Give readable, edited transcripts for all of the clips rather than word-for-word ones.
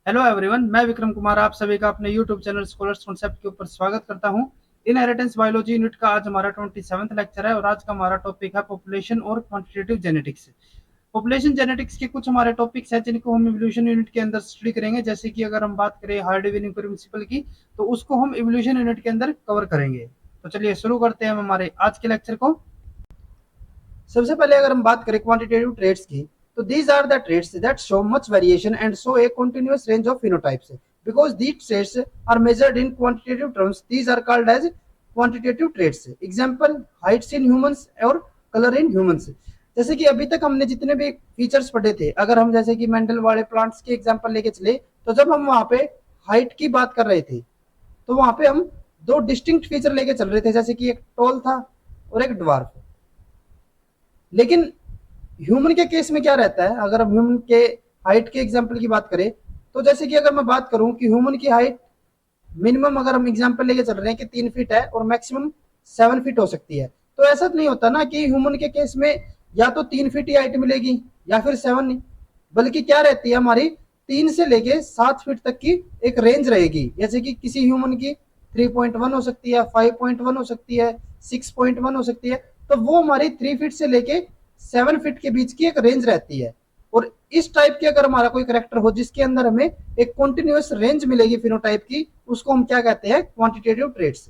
Hello everyone, मैं विक्रम कुमार आप सभी का अपने यूट्यूब चैनल स्कॉलर्स कॉन्सेप्ट के ऊपर स्वागत करता हूं। इनहेरिटेंस बायोलॉजी यूनिट का आज हमारा 27वां लेक्चर है और आज का हमारा टॉपिक है पॉपुलेशन और क्वांटिटेटिव जेनेटिक्स। पॉपुलेशन जेनेटिक्स के कुछ हमारे टॉपिक्स हैं जिनको हम इवोल्यूशन यूनिट के अंदर स्टडी करेंगे। जैसे कि अगर हम बात करें हार्डी विनिंग प्रिंसिपल की, तो उसको हम इवोल्यूशन यूनिट के अंदर कवर करेंगे। तो चलिए शुरू करते हैं हम हमारे आज के लेक्चर को। सबसे पहले अगर हम बात करें क्वांटिटेटिव ट्रेड्स की, तो these are the traits that show much variation and show a continuous range of phenotypes. Because these traits are measured in quantitative terms, these are called as quantitative traits. Example, heights in humans और color in humans. जैसे कि अभी तक हमने जितने भी features पढ़े थे, अगर हम जैसे कि मेंडल वाले प्लांट्स के एग्जांपल लेके चले, तो जब हम वहां पे हाइट की बात कर रहे थे, तो वहां पे हम दो डिस्टिंक्ट फीचर लेके चल रहे थे, जैसे कि एक टॉल था और एक ड्वार्फ। लेकिन ह्यूमन के केस में क्या रहता है, अगर हम ह्यूमन के हाइट के एग्जांपल की बात करें, तो जैसे कि अगर मैं बात करूं कि ह्यूमन की हाइट मिनिमम अगर हम एग्जांपल लेके चल रहे हैं कि 3 फीट है और मैक्सिमम 7 फीट हो सकती है, तो ऐसा नहीं होता ना कि ह्यूमन के केस में या तो 3 फीट ही हाइट मिलेगी या फिर 7 नहीं, बल्कि क्या रहती है हमारी 3 से लेके 7 फीट तक की एक रेंज रहेगी। जैसे कि किसी ह्यूमन की 3.1 हो सकती है, 5.1 हो सकती है, 6.1 हो सकती है। तो वो हमारी 3 फीट से लेके 7 फीट के बीच की एक रेंज रहती है। और इस टाइप के अगर हमारा कोई करेक्टर हो जिसके अंदर हमें एक कॉन्टिन्यूस रेंज मिलेगी फिनोटाइप की, उसको हम क्या कहते हैं, क्वांटिटेटिव ट्रेट्स।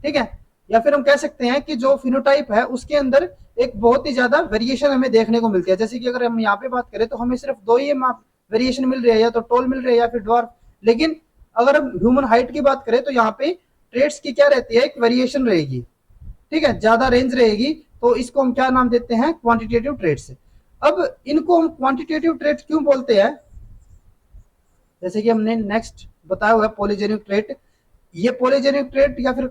ठीक है। या फिर हम कह सकते हैं कि जो फिनोटाइप है उसके अंदर एक बहुत ही ज्यादा वेरिएशन हमें देखने को मिलती है। जैसे कि अगर हम यहाँ पे बात करें तो हमें सिर्फ दो ही वेरिएशन मिल रही है, या तो टॉल मिल रही है या फिर ड्वार्फ। लेकिन अगर हम ह्यूमन हाइट की बात करें तो यहाँ पे ट्रेट्स की क्या रहती है, एक वेरिएशन रहेगी। ठीक है, ज्यादा रेंज रहेगी। तो इसको हम क्या नाम देते हैं, क्वांटिटेटिव ट्रेट्स। अब इनको हम क्वांटिटेटिव ट्रेट्स क्यों बोलते हैं, जैसे कि हमने नेक्स्ट बताया हुआ है पॉलीजेनिक ट्रेट। ये पॉलीजेनिक ट्रेट या फिर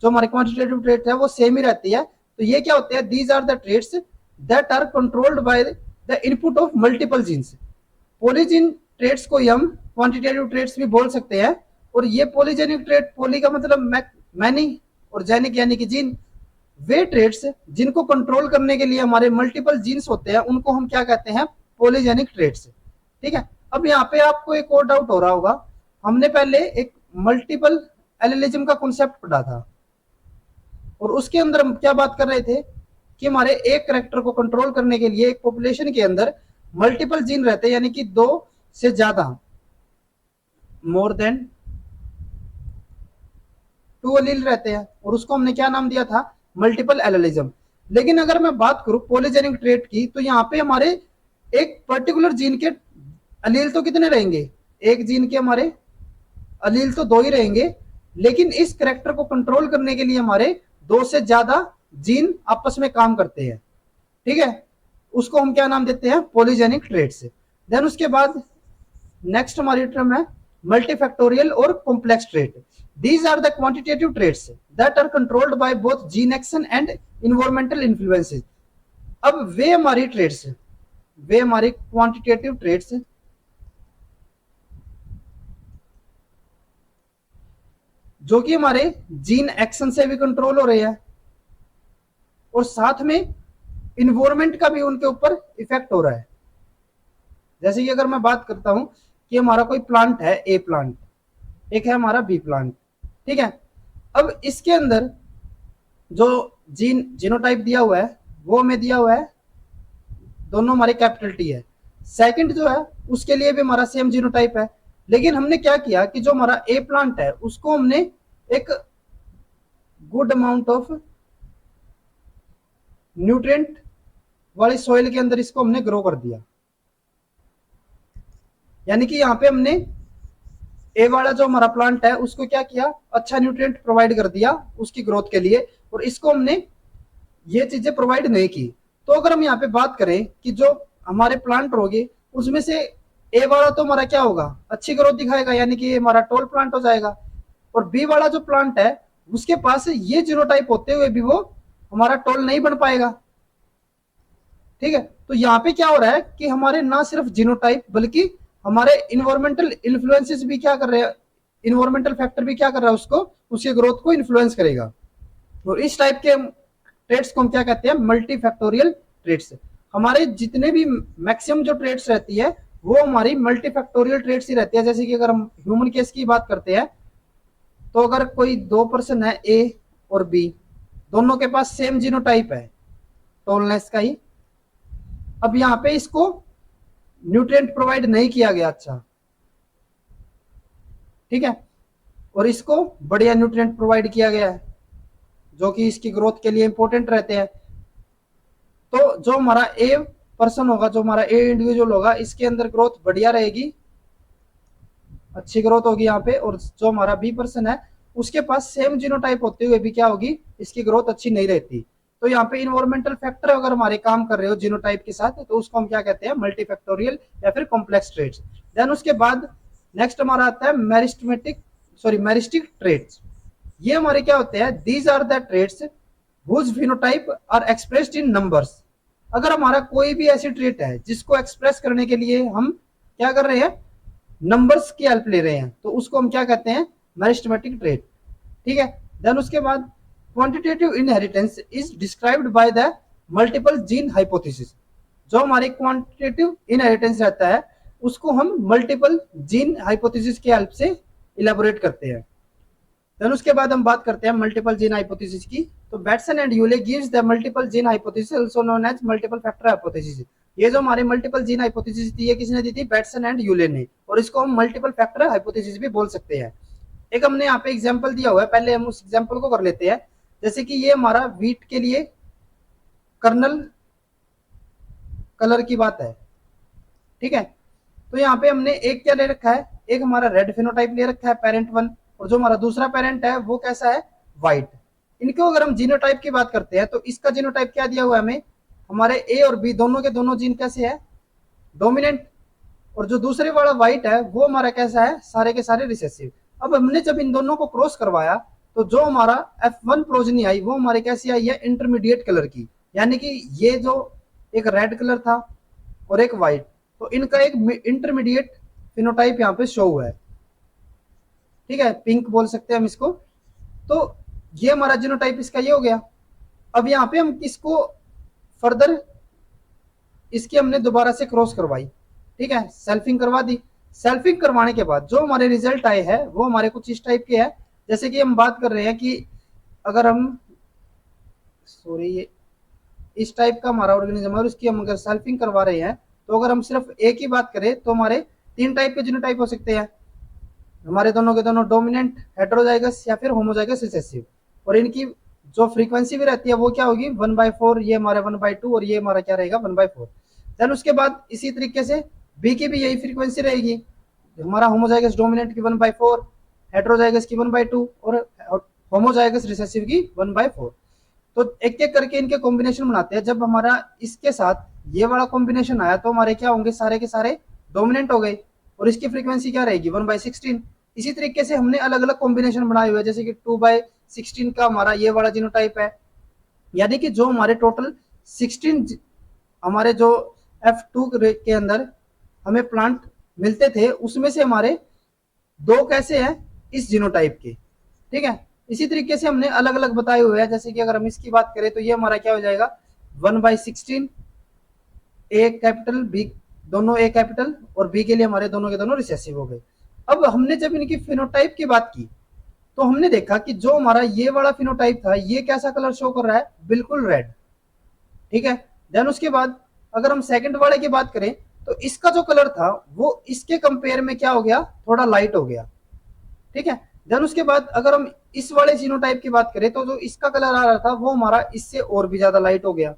जो हमारे क्वांटिटेटिव ट्रेट है वो सेम ही रहती है। तो ये क्या होते हैं, these are the traits that are controlled by the input of multiple genes. Polygene traits को हम क्वांटिटेटिव ट्रेट्स भी बोल सकते हैं। और ये पॉलीजेनिक ट्रेट, पॉली का मतलब मैनी और जेनिक यानी कि जीन, वे ट्रेट्स जिनको कंट्रोल करने के लिए हमारे मल्टीपल जीन्स होते हैं उनको हम क्या कहते हैं, पॉलीजेनिक ट्रेट्स। ठीक है। अब यहाँ पे आपको एक और डाउट हो रहा होगा, हमने पहले एक मल्टीपल एलिलिज्म का कॉन्सेप्ट पढ़ा था और उसके अंदर हम क्या बात कर रहे थे कि हमारे एक करेक्टर को कंट्रोल करने के लिए एक पॉपुलेशन के अंदर मल्टीपल जीन रहते हैं, यानी कि 2 से ज्यादा, मोर देन 2 एलील रहते हैं, और उसको हमने क्या नाम दिया था, मल्टीपल एलिलिज्म। लेकिन अगर मैं बात करूं पॉलीजेनिक ट्रेट की, तो यहाँ पे हमारे एक पर्टिकुलर जीन के अलील तो कितने रहेंगे, एक जीन के हमारे अलील तो 2 ही रहेंगे। लेकिन इस करेक्टर को कंट्रोल करने के लिए हमारे 2 से ज्यादा जीन आपस में काम करते हैं। ठीक है, उसको हम क्या नाम देते हैं, पॉलीजेनिक ट्रेट्स। देन उसके बाद नेक्स्ट हमारी टर्म है मल्टीफैक्टोरियल और complex trait. These are the quantitative traits that are controlled by both gene action and environmental influences. अब वे हमारी ट्रेड्स, वे हमारी क्वांटिटेटिव ट्रेड्स जो कि हमारे जीन एक्शन से भी कंट्रोल हो रहे हैं और साथ में इन्वायरमेंट का भी उनके ऊपर इफेक्ट हो रहा है। जैसे कि अगर मैं बात करता हूं कि हमारा कोई प्लांट है, ए प्लांट, एक है हमारा बी प्लांट। ठीक है। अब इसके अंदर जो जीनोटाइप दिया हुआ है वो हमें दिया हुआ है, दोनों हमारे कैपिटल टी है। सेकंड जो है उसके लिए भी हमारा सेम जीनोटाइप है। लेकिन हमने क्या किया कि जो हमारा ए प्लांट है उसको हमने एक गुड अमाउंट ऑफ न्यूट्रिएंट वाली सॉइल के अंदर इसको हमने ग्रो कर दिया। यानी कि यहाँ पे हमने ए वाला जो हमारा प्लांट है उसको क्या किया, अच्छा न्यूट्रिएंट प्रोवाइड कर दिया उसकी ग्रोथ के लिए, और इसको हमने ये चीजें प्रोवाइड नहीं की। तो अगर हम यहाँ पे बात करें कि जो हमारे प्लांट होंगे उसमें से ए वाला तो हमारा क्या होगा, अच्छी ग्रोथ दिखाएगा, यानी कि हमारा टॉल प्लांट हो जाएगा। और बी वाला जो प्लांट है उसके पास ये जीनोटाइप होते हुए भी वो हमारा टॉल नहीं बन पाएगा। ठीक है। तो यहाँ पे क्या हो रहा है कि हमारे ना सिर्फ जीनोटाइप बल्कि हमारे इन्वायरमेंटल इन्फ्लुएंसेस भी क्या कर रहे हैं, इन्वायरमेंटल फैक्टर भी क्या कर रहा है, उसको उसकी ग्रोथ को इन्फ्लुएंस करेगा। और इस टाइप के ट्रेड्स को हम क्या कहते हैं, मल्टी फैक्टोरियल ट्रेड्स। हमारे जितने भी मैक्सिमम जो ट्रेड्स रहती है वो हमारी मल्टीफैक्टोरियल ट्रेड्स ही रहती है। जैसे कि अगर हम ह्यूमन केस की बात करते हैं, तो अगर कोई दो पर्सन है, ए और बी, दोनों के पास सेम जीनोटाइप है, टॉलनेस का ही, अब यहाँ पे इसको न्यूट्रिएंट प्रोवाइड नहीं किया गया, अच्छा ठीक है, और इसको बढ़िया न्यूट्रिएंट प्रोवाइड किया गया है जो कि इसकी ग्रोथ के लिए इंपॉर्टेंट रहते हैं। तो जो हमारा ए पर्सन होगा, जो हमारा ए इंडिविजुअल होगा, इसके अंदर ग्रोथ बढ़िया रहेगी, अच्छी ग्रोथ होगी यहाँ पे। और जो हमारा बी पर्सन है, उसके पास सेम जीनोटाइप होते हुए भी क्या होगी, इसकी ग्रोथ अच्छी नहीं रहती। तो यहाँ पे इन्वायरमेंटल फैक्टर अगर हमारे काम कर रहे हो जीनोटाइप के साथ, तो उसको हम क्या कहते हैं, मल्टीफैक्टोरियल या फिर कॉम्प्लेक्स ट्रेड्स। देन उसके बाद नेक्स्ट हमारा आता है मेरिस्टिक ट्रेड्स। ये हमारे क्या होते हैं, these are the traits whose phenotype are expressed in numbers. अगर हमारा कोई भी ऐसी ट्रेट है जिसको एक्सप्रेस करने के लिए हम क्या कर रहे हैं, नंबर्स की हेल्प ले रहे हैं, तो उसको हम क्या कहते हैं, मेरिस्टेमेटिक ट्रेट, ठीक है। देन उसके बाद quantitative inheritance is described by the multiple gene hypothesis. जो हमारे क्वांटिटेटिव इनहेरिटेंस रहता है, उसको हम मल्टीपल जीन हाइपोथेसिस की हेल्प से इलेबोरेट करते हैं। देन उसके बाद हम बात करते हैं मल्टीपल जीन हाइपोथेसिस की। तो Bateson and Yule gives the multiple gene hypothesis, also known as multiple factor hypothesis. ये जो हमारे मल्टीपल जीन हाइपोथेसिस थी, ये किसने दी थी, बैटसन एंड यूले ने, और इसको हम मल्टीपल फैक्टर हाइपोथेसिस भी बोल सकते हैं। एक हमने यहाँ पे एग्जांपल दिया हुआ है, पहले हम उस एग्जांपल को कर लेते हैं। जैसे कि ये हमारा व्हीट के लिए कर्नल कलर की बात है, ठीक है। तो यहाँ पे हमने एक क्या ले रखा है, एक हमारा रेड फिनोटाइप ले रखा है, पेरेंट वन, और जो हमारा दूसरा पेरेंट है वो कैसा है, व्हाइट। इनको अगर हम जीनोटाइप की बात करते हैं, तो इसका जीनोटाइप क्या दिया हुआ है हमें, हमारे ए और बी दोनों के दोनों जीन कैसे है, डोमिनेंट। और जो दूसरे वाला व्हाइट है वो हमारा कैसा है, सारे के सारे रिसेसिव। अब हमने जब इन दोनों को क्रॉस करवाया, तो जो हमारा F1 प्रोजनी आई, वो हमारे कैसी आई है, इंटरमीडिएट कलर की। यानी कि ये जो एक रेड कलर था और एक व्हाइट, तो इनका एक इंटरमीडिएट फिनोटाइप यहाँ पे शो हुआ है, ठीक है, पिंक बोल सकते हैं हम इसको। तो ये हमारा जीनोटाइप इसका ये हो गया। अब यहाँ पे हम किसको फर्दर, इसकी हमने दोबारा से क्रॉस करवाई, ठीक है, सेल्फिंग करवा दी। सेल्फिंग करवाने के बाद जो हमारे रिजल्ट आए हैं वो हमारे कुछ इस टाइप के हैं। जैसे कि हम बात कर रहे हैं कि अगर हम ये इस टाइप का हमारा ऑर्गेनिज्म है, और इसकी हम अगर सेल्फिंग करवा रहे हैं, तो अगर हम सिर्फ एक ही बात करें, तो हमारे तीन टाइप के जीनोटाइप हो सकते हैं, हमारे दोनों के दोनों डोमिनेंट, हेटेरोजाइगस या फिर होमोजाइगस रिसेसिव। और इनकी जो फ्रीक्वेंसी भी रहती है वो क्या होगी, 1/4, ये हमारा 1/2, और ये हमारा क्या रहेगा, 1/4। देन उसके बाद इसी तरीके से बी की भी यही फ्रीक्वेंसी रहेगी, हमारा होमोजाइगस डोमिनेंट की 1/4, हेटेरोजाइगस की 1/2, और होमोजाइगस रिसेसिव की 1/4। तो एक एक करके इनके कॉम्बिनेशन बनाते हैं। जब हमारा इसके साथ ये वाला कॉम्बिनेशन आया, तो हमारे क्या होंगे, सारे के सारे डोमिनेंट हो गए, और इसकी फ्रीक्वेंसी क्या रहेगी, 1/16। इसी तरीके से हमने अलग अलग कॉम्बिनेशन बनाए हुए हैं, जैसे कि 2/16 का हमारा ये वाला जीनोटाइप है। यानी कि जो हमारे टोटल 16 हमारे जो F2 के अंदर हमें प्लांट मिलते थे, उसमें से हमारे दो कैसे हैं, इस जीनोटाइप के, ठीक है। इसी तरीके से हमने अलग अलग बताए हुए हैं। जैसे कि अगर हम इसकी बात करें, तो ये हमारा क्या हो जाएगा, 1/16, ए कैपिटल बी, दोनों ए कैपिटल, और बी के लिए हमारे दोनों के दोनों रिसेसिव हो गए। अब हमने जब इनकी फिनोटाइप की बात की, तो हमने देखा कि जो हमारा ये वाला फिनोटाइप था, ये कैसा कलर शो कर रहा है, बिल्कुल रेड, ठीक है। देन उसके बाद अगर हम सेकंड वाले की बात करें, तो इसका जो कलर था वो इसके कंपेयर में क्या हो गया, थोड़ा लाइट हो गया, ठीक है। देन उसके बाद अगर हम इस वाले जीनोटाइप की बात करें, तो जो इसका कलर आ रहा था वो हमारा इससे और भी ज्यादा लाइट हो गया,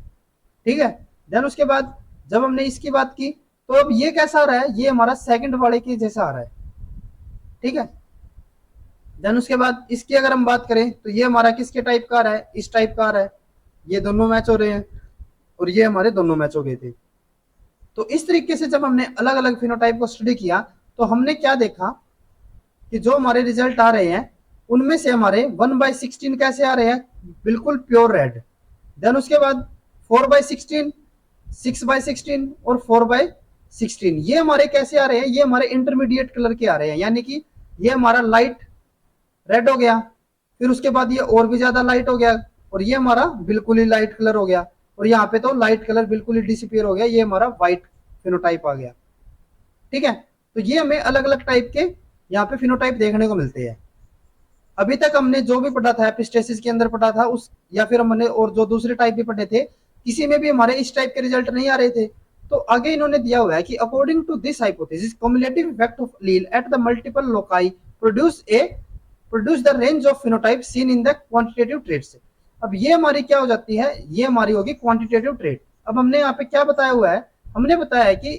ठीक है। देन उसके बाद जब हमने इसकी बात की, तो अब ये कैसा आ रहा है, ये हमारा सेकंड वाले के जैसा आ रहा है, ठीक है। देन उसके बाद इसकी अगर हम बात करें, तो ये हमारा किसके टाइप का आ रहा है, इस टाइप का आ रहा है, ये दोनों मैच हो रहे हैं, और ये हमारे दोनों मैच हो गए थे। तो इस तरीके से जब हमने अलग अलग फिनोटाइप को स्टडी किया, तो हमने क्या देखा कि जो हमारे रिजल्ट आ रहे हैं, उनमें से हमारे 1/16 कैसे आ रहे हैं, बिल्कुल प्योर रेड। देन उसके बाद 4/16, 6/16 और 4/16, ये हमारे कैसे आ रहे हैं, ये हमारे इंटरमीडिएट कलर के आ रहे हैं। यानी कि ये हमारा लाइट रेड हो गया, फिर उसके बाद ये और भी ज्यादा लाइट हो गया, और ये हमारा बिल्कुल ही लाइट कलर हो गया, और यहाँ पे तो लाइट कलर बिल्कुल ही डिसअपियर हो गया, ये हमारा व्हाइट फिनोटाइप आ गया, ठीक है, तो ये हमें अलग अलग टाइप के यहाँ पे फिनोटाइप देखने को मिलते हैं। अभी तक हमने जो भी पढ़ा था एपिस्टेसिस के अंदर पढ़ा था उस, या फिर हमने और जो दूसरे टाइप भी पढ़े थे, किसी में भी हमारे इस टाइप के रिजल्ट नहीं आ रहे थे। तो आगे इन्होंने दिया हुआ है कि according to this hypothesis cumulative effect of allele at the multiple loci produce the range of phenotype seen in the quantitative traits. अब ये हमारी क्या हो जाती है, ये हमारी होगी क्वांटिटेटिव ट्रेट। अब हमने यहाँ पे क्या बताया हुआ है, हमने बताया है कि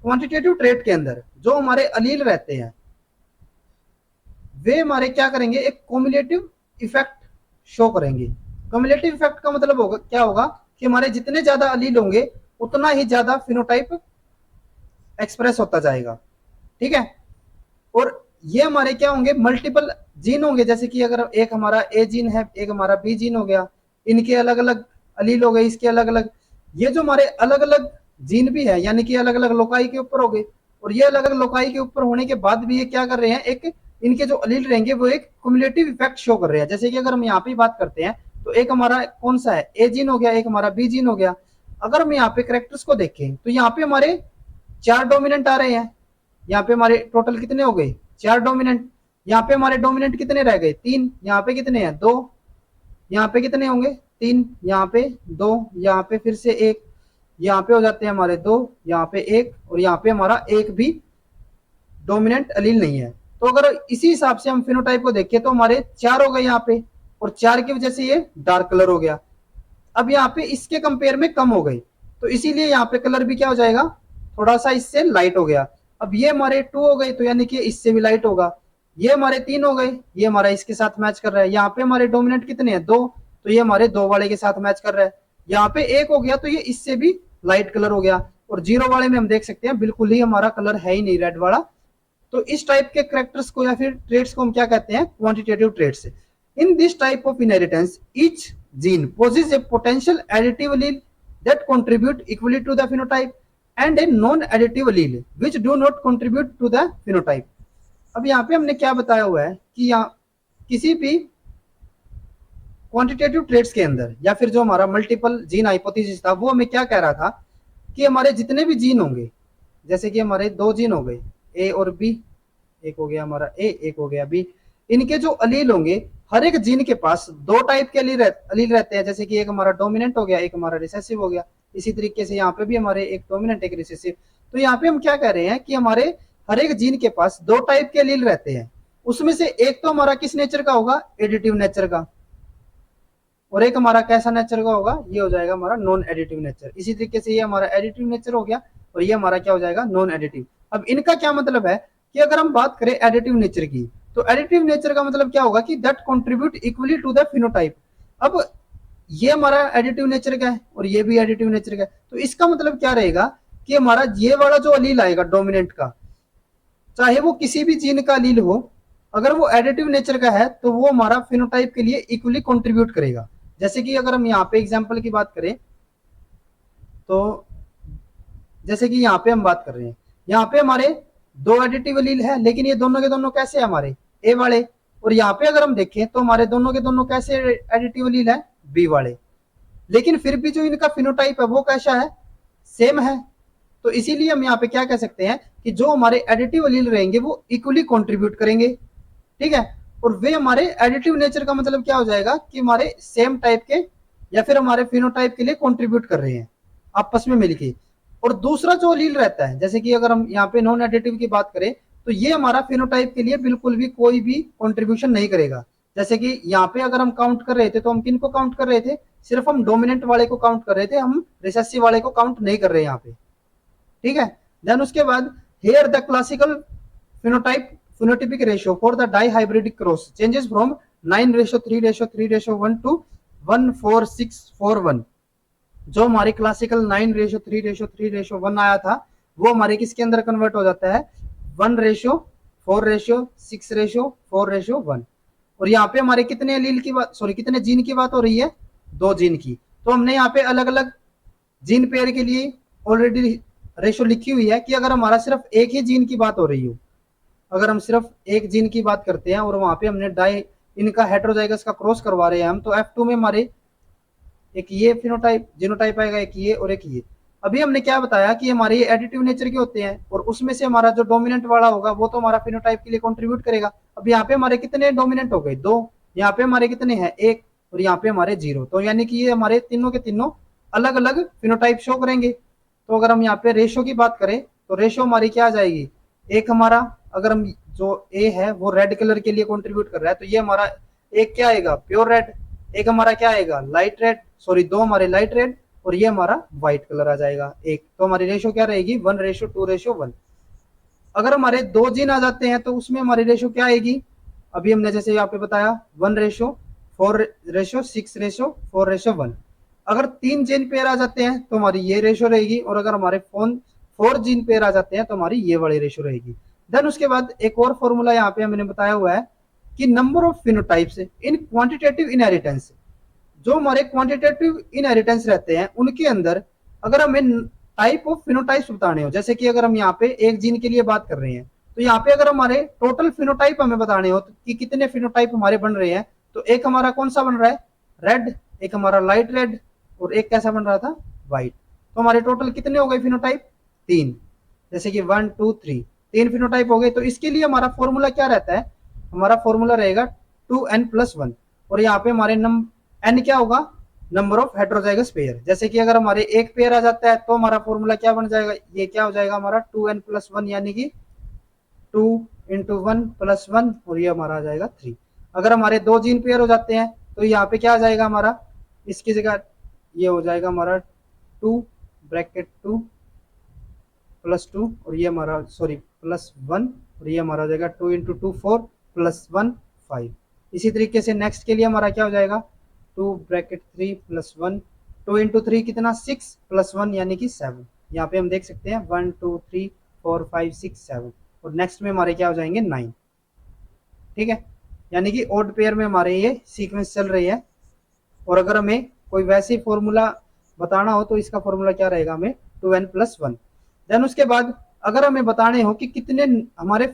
क्वांटिटेटिव ट्रेट के अंदर जो हमारे अलील रहते हैं वे हमारे क्या करेंगे, एक कम्युलेटिव इफेक्ट शो करेंगे। कम्युलेटिव इफेक्ट का मतलब होगा क्या होगा कि हमारे जितने ज्यादा अलील होंगे उतना ही ज्यादा फिनोटाइप एक्सप्रेस होता जाएगा। ठीक है, और ये हमारे क्या होंगे, मल्टीपल जीन होंगे। जैसे कि अगर एक हमारा ए जीन है, एक हमारा बी जीन हो गया, इनके अलग अलग अलील हो गए, इसके अलग अलग, ये जो हमारे अलग अलग जीन भी है यानी कि अलग अलग लोकाई के ऊपर हो गए। और ये अलग अलग लोकाई के ऊपर होने के बाद भी ये क्या कर रहे हैं, एक इनके जो अलील रहेंगे वो एक क्युमुलेटिव इफेक्ट शो कर रहे हैं। जैसे कि अगर हम यहाँ पे बात करते हैं तो एक हमारा कौन सा है, ए जीन हो गया, एक हमारा बी जीन हो गया। अगर हम यहाँ पे करेक्टर्स को देखें तो यहाँ पे हमारे 4 डोमिनेंट आ रहे हैं। यहाँ पे हमारे टोटल कितने हो गए, 4 डोमिनेंट। यहाँ पे हमारे डोमिनेंट कितने रह गए, 3। यहाँ पे कितने हैं, 2। यहाँ पे कितने होंगे, 3। यहाँ पे 2, यहाँ पे फिर से 1, यहाँ पे हो जाते हैं हमारे 2, यहाँ पे 1, और यहाँ पे हमारा एक भी डोमिनेंट अलील नहीं है। तो अगर इसी हिसाब से हम फिनोटाइप को देखें तो हमारे 4 हो गए यहाँ पे, और 4 की वजह से ये डार्क कलर हो गया। अब यहाँ पे इसके कंपेयर में कम हो गई, तो इसीलिए यहाँ पे कलर भी क्या हो जाएगा, थोड़ा सा इससे लाइट हो गया। अब ये हमारे 2 हो गए तो यानी कि इससे भी लाइट होगा। ये हमारे 3 हो गए, ये हमारा इसके साथ मैच कर रहा है। यहाँ पे हमारे डोमिनेंट कितने हैं, 2, तो ये हमारे 2 वाले के साथ मैच कर रहा है। यहाँ पे 1 हो गया तो ये इससे भी लाइट कलर हो गया। और 0 वाले में हम देख सकते हैं बिल्कुल ही हमारा कलर है ही नहीं, रेड वाला। तो इस टाइप के करेक्टर्स को या फिर ट्रेड्स को हम क्या कहते हैं, quantitative traits. In this type of inheritance each gene possesses a potential additive allele that contribute equally to the phenotype and a non-additive allele which do not contribute to the phenotype। अब यहाँ पे हमने क्या बताया हुआ है कि यहाँ किसी भी क्वांटिटेटिव ट्रेड्स के अंदर या फिर जो हमारा मल्टीपल जीन हाइपोथेसिस था वो हमें क्या कह रहा था कि हमारे जितने भी जीन होंगे, जैसे कि हमारे 2 जीन हो गए ए और बी, एक हो गया हमारा ए, एक हो गया बी, इनके जो अलील होंगे हर एक जीन के पास 2 टाइप के अलील रहते हैं। जैसे कि एक हमारा डोमिनेंट हो गया, एक हमारा रिसेसिव हो गया। इसी तरीके से यहाँ पे भी हमारे एक डोमिनेंट एक रिसेसिव। तो यहाँ पे हम क्या कह रहे हैं कि हमारे हर एक जीन के पास 2 टाइप के अलील रहते हैं। उसमें से एक तो हमारा किस नेचर का होगा, एडिटिव नेचर का, और एक हमारा कैसा नेचर का होगा, ये हो जाएगा हमारा नॉन एडिटिव नेचर। इसी तरीके से ये हमारा एडिटिव नेचर हो गया और ये हमारा क्या हो जाएगा, नॉन एडिटिव। अब इनका क्या मतलब है कि अगर हम बात करें एडिटिव नेचर की, तो एडिटिव नेचर का मतलब क्या होगा कि that contribute equally to the phenotype. अब ये हमारा एडिटिव नेचर का है और ये भी एडिटिव नेचर का है, तो इसका मतलब क्या रहेगा कि हमारा ये वाला जो अलील आएगा डोमिनेंट का, चाहे वो किसी भी जीन का अलील हो, अगर वो एडिटिव नेचर का है तो वो हमारा फिनोटाइप के लिए इक्वली कंट्रीब्यूट करेगा। जैसे कि अगर हम यहाँ पे एग्जांपल की बात करें तो जैसे कि यहाँ पे हम बात कर रहे हैं, यहाँ पे हमारे 2 एडिटिव अलील है, लेकिन ये दोनों के दोनों कैसे है, हमारे ए वाले। और यहाँ पे अगर हम देखें तो हमारे दोनों के दोनों कैसे एडिटिव अलील है, बी वाले। लेकिन फिर भी जो इनका फिनोटाइप है वो कैसा है, सेम है। तो इसीलिए हम यहाँ पे क्या कह सकते हैं कि जो हमारे एडिटिव अलील रहेंगे वो इक्वली कंट्रीब्यूट करेंगे। ठीक है, और वे हमारे एडिटिव नेचर का मतलब क्या हो जाएगा कि हमारे सेम टाइप के या फिर हमारे फिनोटाइप के लिए कंट्रीब्यूट कर रहे हैं आपस में मिलके। और दूसरा जो अलील रहता है, जैसे कि अगर हम यहाँ पे नॉन एडिटिव की बात करें तो ये हमारा फिनोटाइप के लिए बिल्कुल भी कोई भी कंट्रीब्यूशन नहीं करेगा। जैसे कि यहाँ पे अगर हम काउंट कर रहे थे तो हम किन को काउंट कर रहे थे, सिर्फ हम डोमिनेंट वाले को काउंट कर रहे थे, हम रिसेसिव वाले को काउंट नहीं कर रहे यहाँ पे। ठीक है, देन उसके बाद here the classical phenotype phenotypic ratio for the dihybridic cross changes from 9:3:3:1 to 1:4:6:4:1। जो हमारी क्लासिकल 9:3:3:1 आया था वो हमारे किसके अंदर कन्वर्ट हो जाता है, 1:4:6:4:1। और यहाँ पे हमारे कितने अलील की बात, सॉरी कितने जीन की बात हो रही है, 2 जीन की। तो हमने यहाँ पे अलग अलग जीन पेयर के लिए ऑलरेडी रेशो लिखी हुई है कि अगर हमारा सिर्फ एक ही जीन की बात हो रही हो, अगर हम सिर्फ एक जीन की बात करते हैं और वहां पे हमने डाई इनका हेटेरोजाइगस का क्रॉस करवा रहे हैं हम, तो F2 में हमारे एक ये फिनोटाइप जीनोटाइप आएगा, एक ये और एक ये। अभी हमने क्या बताया कि हमारे ये एडिटिव नेचर के होते हैं, और उसमें से हमारा जो डोमिनेंट वाला होगा वो तो हमारा फिनोटाइप के लिए कंट्रीब्यूट करेगा। अब यहाँ पे हमारे कितने डोमिनेंट हो गए, दो, यहाँ पे हमारे कितने हैं, एक, और यहाँ पे हमारे जीरो। तो यानी कि ये हमारे तीनों के तीनों अलग अलग फिनोटाइप शो करेंगे। तो अगर हम यहाँ पे रेशो की बात करें तो रेशो हमारी क्या आ जाएगी, एक हमारा, अगर हम जो ए है वो रेड कलर के लिए कंट्रीब्यूट कर रहा है तो ये हमारा एक क्या आएगा, प्योर रेड, एक हमारा क्या आएगा, लाइट रेड, सॉरी दो हमारे लाइट रेड, और ये हमारा व्हाइट कलर आ जाएगा एक। तो हमारी रेशो क्या रहेगी, 1:2:1। अगर हमारे दो जीन आ जाते हैं तो उसमें हमारी रेशो क्या आएगी, अभी हमने जैसे यहाँ पे बताया 1:4:6:4:1। अगर तीन जीन पेयर आ जाते हैं तो हमारी ये रेशो रहेगी, और अगर हमारे फोर जीन पेयर आ जाते हैं तो हमारी ये वाली रेशो रहेगी। देन उसके बाद एक और फॉर्मूला यहाँ पे हमने बताया हुआ है कि number of phenotypes in quantitative inheritance, जो हमारे क्वांटिटेटिव इनहेरिटेंस रहते हैं उनके अंदर अगर हमें टाइप ऑफ फिनोटाइप्स बताने हो, जैसे कि अगर हम यहाँ पे एक जीन के लिए बात कर रहे हैं तो यहाँ पे अगर हमारे टोटल फिनोटाइप हमें बताने हो कि कितने फिनोटाइप हमारे बन रहे हैं, तो एक हमारा कौन सा बन रहा है, रेड, एक हमारा लाइट रेड, और एक कैसा बन रहा था, व्हाइट। तो हमारे टोटल कितने हो गए फिनोटाइप, तीन, जैसे कि 1 2 3, तीन फिनोटाइप हो गए। तो इसके लिए हमारा फॉर्मूला क्या रहता है, हमारा फॉर्मूला रहेगा 2n+1, और यहाँ पे हमारे एन क्या होगा, नंबर ऑफ हेट्रोजाइगस पेयर। जैसे कि अगर हमारे एक पेयर आ जाता है तो हमारा फॉर्मूला क्या बन जाएगा, ये क्या हो जाएगा हमारा 2n+1, यानी कि 2 × 1+1, और ये हमारा आ जाएगा 3। अगर हमारे दो जीन पेयर हो जाते हैं तो यहाँ पे क्या आ जाएगा हमारा, इसकी जगह ये हो जाएगा हमारा 2 + 2, और ये हमारा सॉरी +1, और ये हमारा हो जाएगा 2 × 2 4 +1 5। इसी तरीके से नेक्स्ट के लिए हमारा क्या हो जाएगा 2 + 1, 2 × 3 कितना 6 +1 यानी कि 7। यहाँ पे हम देख सकते हैं 1 2 3 4 5 6 7, और नेक्स्ट में हमारे क्या हो जाएंगे 9। ठीक है, यानी कि ऑड पेयर में हमारे ये सीक्वेंस चल रही है। और अगर हमें कोई वैसी फॉर्मूला बताना हो तो इसका फॉर्मूला क्या रहेगा, हमें 2n+1। देन उसके बाद अगर हमें बताने हो कि कितने हमारे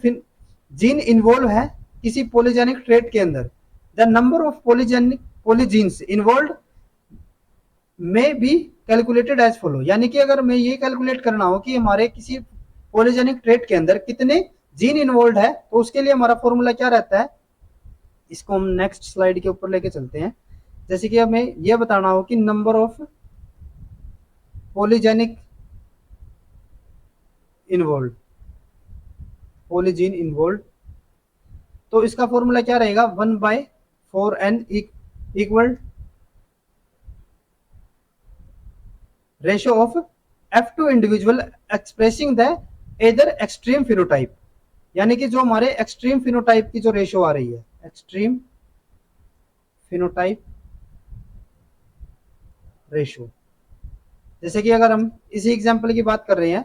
जीन इन्वॉल्व है किसी पॉलीजेनिक ट्रेट के अंदर, the number of polygenes involve में बी कैलकुलेटेड एज फॉलो। यानी कि अगर मैं ये कैलकुलेट करना हो कि हमारे किसी पॉलीजेनिक ट्रेट के अंदर कितने जीन इन्वॉल्व है, तो उसके लिए हमारा फॉर्मूला क्या रहता है, इसको हम नेक्स्ट स्लाइड के ऊपर लेके चलते हैं। जैसे कि हमें यह बताना हो कि number of polygenic involve, polygene involve, तो इसका फॉर्मूला क्या रहेगा 1/4n equal ratio of F2 individual expressing the either extreme phenotype. यानी कि जो हमारे एक्सट्रीम फिनोटाइप की जो रेशियो आ रही है, एक्सट्रीम फिनोटाइप रेशियो। जैसे कि अगर हम इसी एग्जांपल की बात कर रहे हैं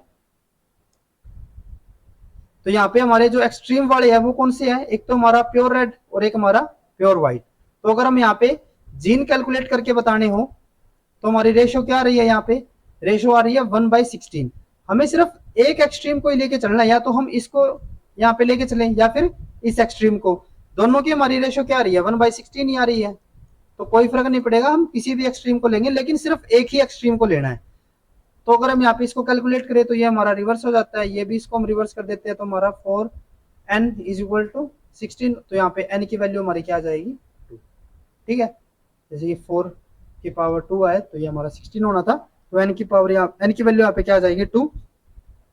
तो यहाँ पे हमारे जो एक्सट्रीम वाले हैं वो कौन से हैं, एक तो हमारा प्योर रेड और एक हमारा प्योर व्हाइट। तो अगर हम यहाँ पे जीन कैलकुलेट करके बताने हो तो हमारी रेशियो क्या आ रही है, यहाँ पे रेशियो आ रही है 1/16। हमें सिर्फ एक एक्सट्रीम को ही लेके चलना है, या तो हम इसको यहाँ पे लेके चलें या फिर इस एक्सट्रीम को, दोनों की हमारी रेशियो क्या आ रही है 1/16 ही आ रही है। तो कोई फर्क नहीं पड़ेगा, हम किसी भी एक्सट्रीम को लेंगे लेकिन सिर्फ एक ही एक्सट्रीम को लेना है। तो अगर हम यहाँ पे इसको कैलकुलेट करें तो ये हमारा रिवर्स हो जाता है, ये भी इसको हम रिवर्स कर देते हैं तो हमारा 4n = 16। तो यहाँ पे n की वैल्यू हमारी क्या आ जाएगी 2। ठीक है, जैसे कि 4 की पावर 2 आए तो ये हमारा 16 होना था, तो n की पावर n की वैल्यू यहाँ पे क्या आ जाएगी 2।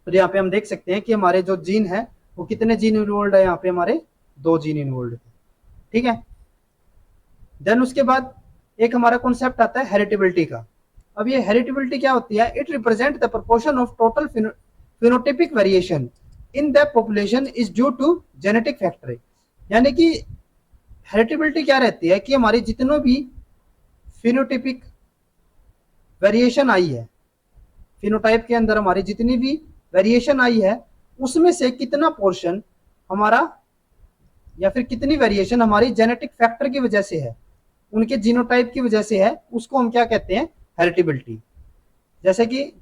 तो यहाँ पे हम देख सकते हैं कि हमारे जो जीन है वो कितने जीन इन्वॉल्व है, यहाँ पे हमारे 2 जीन इन्वॉल्व है। ठीक है, देन उसके बाद एक हमारा कॉन्सेप्ट आता है हेरिटेबिलिटी का। अब ये हेरिटेबिलिटी क्या होती है, it represent the proportion of total phenotypic variation in the population is due to genetic factor. यानी कि हेरिटेबिलिटी क्या रहती है कि हमारी जितनों भी फिनोटिपिक वेरिएशन आई है, फिनोटाइप के अंदर हमारी जितनी भी वेरिएशन आई है उसमें से कितना पोर्शन हमारा या फिर कितनी वेरिएशन हमारी जेनेटिक फैक्टर की वजह से है, उनके जीनोटाइप की वजह से है, उसको हम क्या कहते हैं, हेरिटेबिलिटी। जैसे कि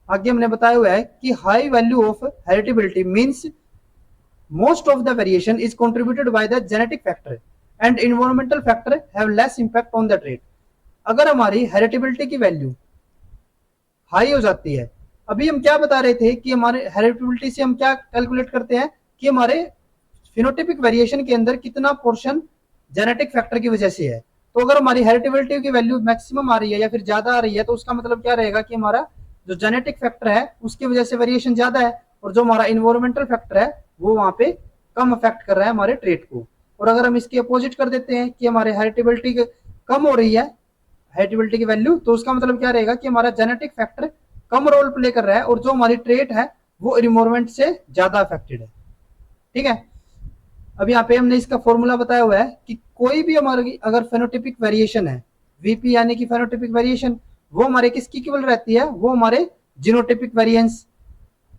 आगे हमने बताया हुआ है कि high value of heritability means most of the variation is contributed by the genetic factor and environmental factor have less impact on the trait. अगर हमारी हेरिटेबिलिटी की वैल्यू हाई हो जाती है। अभी हम क्या बता रहे थे कि हमारे हेरिडिटी से हम क्या कैलकुलेट करते हैं कि हमारे फिनोटिपिक वेरिएशन के अंदर कितना पोर्शन जेनेटिक फैक्टर की वजह से है। तो अगर हमारी हेरिडिटी की वैल्यू मैक्सिमम आ रही है या फिर ज्यादा आ रही है, तो उसका मतलब क्या रहेगा कि हमारा जो जेनेटिक फैक्टर है उसकी वजह से वेरिएशन ज्यादा है, और जो हमारा इन्वायरमेंटल फैक्टर है वो वहां पे कम अफेक्ट कर रहा है हमारे ट्रेट को। और अगर हम इसकी अपोजिट कर देते हैं कि हमारे हेरिडिटी कम हो रही है, हेरिडिटी की वैल्यू, तो उसका मतलब क्या रहेगा कि हमारा जेनेटिक फैक्टर कम रोल प्ले कर रहा है और जो हमारी ट्रेट है वो इन्वायरमेंट से ज्यादा अफेक्टेड है। ठीक है। अब यहाँ पे हमने इसका फॉर्मूला बताया हुआ है कि कोई भी हमारी अगर फेनोटिपिक वेरिएशन है, वीपी यानी कि फेनोटिपिक वेरिएशन, वो हमारे किसकी इक्वल रहती है, वो हमारे genotypic variance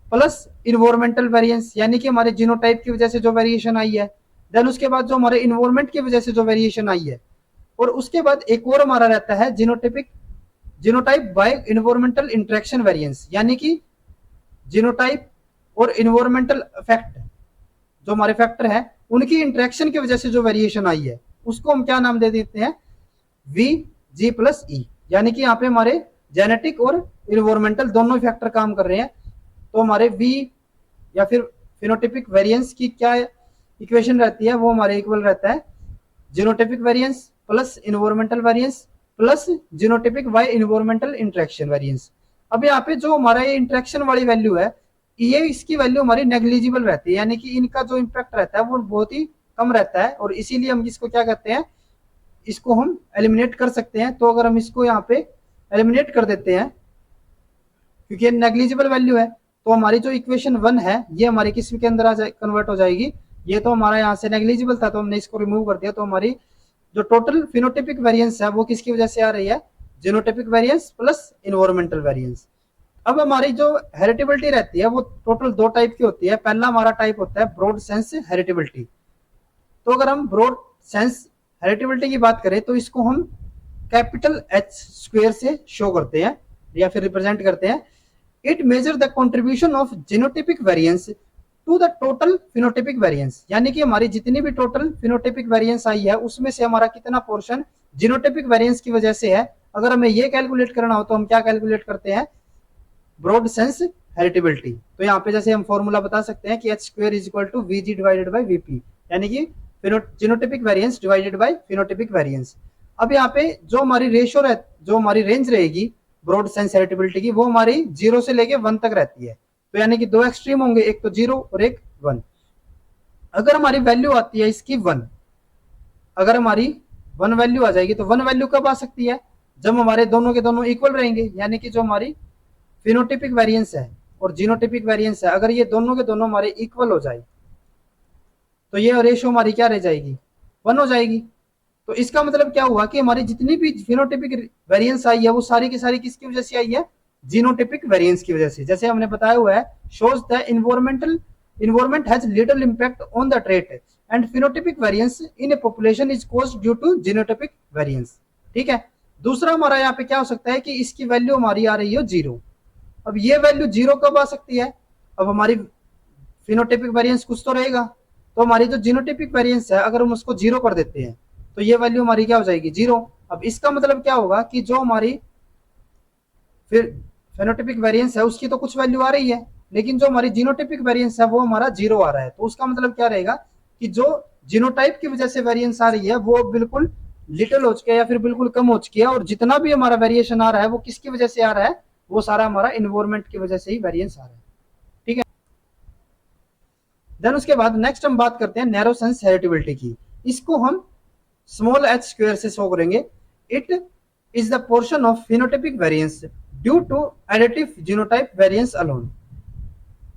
plus environmental variance, यानी कि हमारे जीनोटाइप की वजह से जो वेरिएशन आई है, देन उसके बाद जो हमारे इन्वायरमेंट की वजह से जो वेरिएशन आई है, और उसके बाद एक और हमारा रहता है genotype by environmental interaction variance, यानी कि जीनोटाइप और इन्वायरमेंटल इफेक्ट जो हमारे फैक्टर है उनकी इंटरेक्शन की वजह से जो वेरिएशन आई है, उसको हम क्या नाम दे देते हैं, वी जी प्लस ई, यानी कि यहाँ पे हमारे जेनेटिक और इन्वायरमेंटल दोनों फैक्टर काम कर रहे हैं। तो हमारे वी या फिर फिनोटिपिक वेरिएंस की क्या इक्वेशन रहती है, वो हमारे इक्वल रहता है genotypic variance plus environmental variance plus genotypic by environmental interaction variance. अब यहाँ पे जो हमारा ये इंटरेक्शन वाली वैल्यू है, ये इसकी वैल्यू हमारी नेग्लिजिबल रहती है, यानी कि इनका जो इम्पैक्ट रहता है वो बहुत ही कम रहता है, और इसीलिए हम इसको क्या कहते हैं, इसको हम एलिमिनेट कर सकते हैं। तो अगर हम इसको यहाँ पे एलिमिनेट कर देते हैं क्योंकि ये नेग्लिजिबल वैल्यू है, तो हमारी जो इक्वेशन 1 है ये हमारी किस के अंदर कन्वर्ट हो जाएगी, ये तो हमारा यहाँ से नेग्लिजिबल था तो हमने इसको रिमूव कर दिया, तो हमारी जो टोटल फिनोटिपिक वेरिएंस है वो किसकी वजह से आ रही है, genotypic variance plus environmental variance. अब हमारी जो हेरिडिबिलिटी रहती है वो टोटल दो टाइप की होती है। पहला हमारा टाइप होता है ब्रॉड सेंस हेरिडिबिलिटी। तो अगर हम ब्रॉड सेंस हेरिडिबिलिटी की बात करें तो इसको हम कैपिटल एच स्क्वायर से शो करते हैं या फिर रिप्रेजेंट करते हैं। It measure the contribution of genotypic variance to the total phenotypic variance, यानी कि हमारी जितनी भी टोटल फिनोटिपिक वेरिएंस आई है उसमें से हमारा कितना पोर्शन जीनोटिपिक वेरिएंस की वजह से है। अगर हमें ये कैलकुलेट करना हो तो हम क्या कैलकुलेट करते हैं, ब्रॉड सेंस हेरिडिबिलिटी। तो यहाँ पे जैसे हम फॉर्मूला बता सकते हैं कि H square is equal to V G divided by VP, यानी कि genotypic variance divided by phenotypic variance. अब यहाँ पे जो हमारी रेशियो जो हमारी रेंज रहेगी ब्रॉड सेंस हेरिडिबिलिटी की, वो हमारी 0 से लेके 1 तक रहती है। तो यानी कि दो एक्सट्रीम होंगे, एक तो 0 और एक 1। अगर हमारी वैल्यू आती है इसकी 1, अगर हमारी 1 वैल्यू आ जाएगी, तो 1 वैल्यू कब आ सकती है, जब हमारे दोनों के दोनों इक्वल रहेंगे, यानी कि जो हमारी फिनोटिपिक वेरिएंस है और जीनोटिपिक वेरिएंस है, अगर ये दोनों के दोनों हमारे इक्वल हो जाए तो ये रेशियो हमारी क्या रह जाएगी, 1 हो जाएगी। तो इसका मतलब क्या हुआ कि हमारी जितनी भी फिनोटिपिक वेरिएंस आई है वो सारी की सारी किसकी वजह से आई है, जीनोटिपिक वेरिएंस की वजह से। जैसे हमने बताया हुआ है, shows the environment has little impact on the trait and phenotypic variance in a population is caused due to genotypic variance। ठीक है। दूसरा हमारा यहाँ पे क्या हो सकता है कि इसकी वैल्यू हमारी आ रही हो 0। अब ये वैल्यू 0 कब आ सकती है, अब हमारी फिनोटिपिक वेरिएंस कुछ तो रहेगा, तो हमारी जो जीनोटिपिक वेरिएंस है अगर हम उसको 0 कर देते हैं तो ये वैल्यू हमारी क्या हो जाएगी, 0। अब इसका मतलब क्या होगा कि जो हमारी फिर फेनोटिपिक वेरिएंस है उसकी तो कुछ वैल्यू आ रही है, लेकिन जो हमारी जीनोटिपिक वेरिएंस है वो हमारा 0 आ रहा है। तो उसका मतलब क्या रहेगा कि जो जीनोटाइप की वजह से वेरिएंस आ रही है वो बिल्कुल लिटिल हो चुकी है या फिर बिल्कुल कम हो चुकी है, और जितना भी हमारा वेरिएशन आ रहा है वो किसकी वजह से आ रहा है, वो सारा हमारा इन्वायरमेंट की वजह से ही वेरिएंस आ रहा है। ठीक है। देन उसके बाद नेक्स्ट हम बात करते हैं नैरो सेंस हेरिडिबिलिटी की। इसको हम स्मॉल एच स्क्वायर से शो करेंगे। It is the portion of phenotypic variance due to additive genotype variance alone.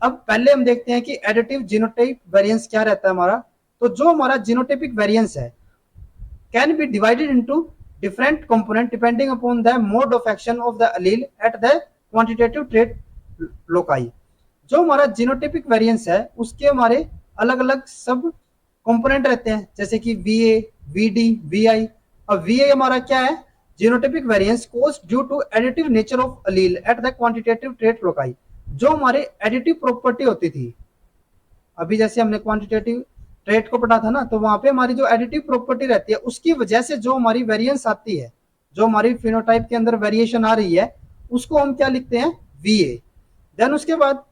अब पहले हम देखते हैं कि एडिटिव जीनोटाइप वेरिएंस क्या रहता है हमारा। तो जो हमारा जीनोटाइपिक वेरिएंस है can be divided into different component depending upon the mode of action of the allele at the quantitative trait loci. जो हमारा जीनोटाइपिक वेरिएंस है उसके हमारे अलग अलग सब कंपोनेंट रहते हैं, जैसे कि वीए, वीडी, वीआई। अब वीए हमारा क्या है, genotypic variance caused due to additive nature of allele at the quantitative trait loci. जो हमारे एडिटिव प्रॉपर्टी होती थी, अभी जैसे हमने क्वांटिटेटिव ट्रेट को पढ़ा था ना, तो वहां पे हमारी जो एडिटिव प्रॉपर्टी रहती है उसकी वजह से जो हमारी वेरिएंस आती है, जो हमारी फिनोटाइप के अंदर वेरिएशन आ रही है, उसको हम क्या लिखते हैं, VA। देन उसके बाद